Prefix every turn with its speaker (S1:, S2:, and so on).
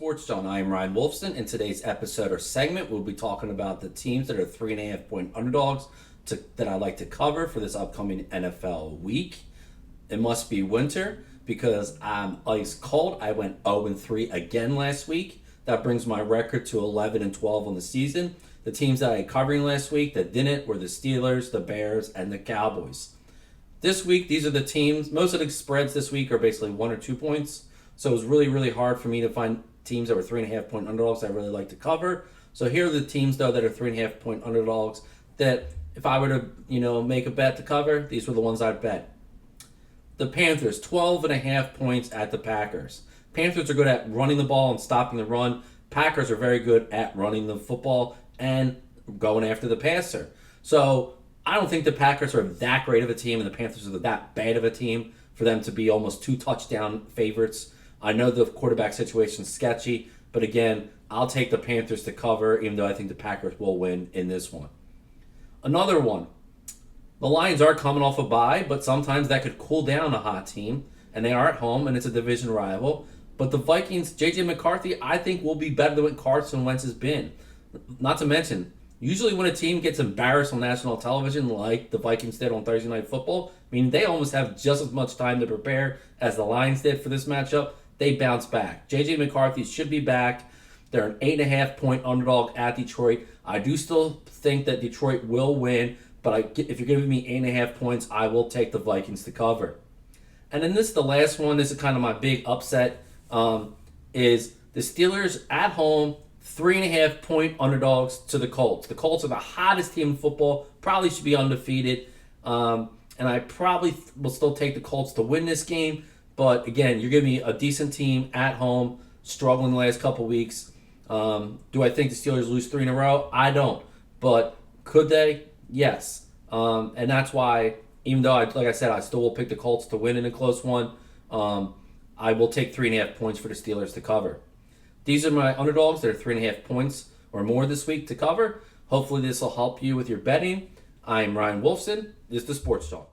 S1: Sports Jawn. I am Ryan Wolfson. In today's episode or segment, we'll be talking about the teams that are 3.5-point underdogs that I like to cover for this upcoming NFL week. It must be winter because I'm ice cold. I went 0-3 again last week. That brings my record to 11-12 on the season. The teams that I covering last week that didn't were the Steelers, the Bears, and the Cowboys. This week, these are the teams. Most of the spreads this week are basically 1 or 2 points. So it was really, really hard for me to find teams that were 3.5-point underdogs I really like to cover. So here are the teams, though, that are 3.5-point underdogs that if I were to, make a bet to cover, these were the ones I'd bet. The Panthers, 12.5 points at the Packers. Panthers are good at running the ball and stopping the run. Packers are very good at running the football and going after the passer. So I don't think the Packers are that great of a team and the Panthers are that bad of a team for them to be almost 2 touchdown favorites. I know the quarterback situation is sketchy, but again, I'll take the Panthers to cover, even though I think the Packers will win in this one. Another one. The Lions are coming off a bye, but sometimes that could cool down a hot team, and they are at home, and it's a division rival. But the Vikings, J.J. McCarthy, I think will be better than what Carson Wentz has been. Not to mention, usually when a team gets embarrassed on national television like the Vikings did on Thursday Night Football, they almost have just as much time to prepare as the Lions did for this matchup. They bounce back. J.J. McCarthy should be back. They're an 8.5-point underdog at Detroit. I do still think that Detroit will win, but if you're giving me 8.5 points, I will take the Vikings to cover. And then the last one. This is kind of my big upset, is the Steelers at home, 3.5-point underdogs to the Colts. The Colts are the hottest team in football, probably should be undefeated, and I probably will still take the Colts to win this game. But again, you're giving me a decent team at home, struggling the last couple weeks. Do I think the Steelers lose 3 in a row? I don't. But could they? Yes. And that's why, even though, like I said, I still will pick the Colts to win in a close one, I will take 3.5 points for the Steelers to cover. These are my underdogs that are 3.5 points or more this week to cover. Hopefully this will help you with your betting. I'm Ryan Wolfson. This is the Sports Talk.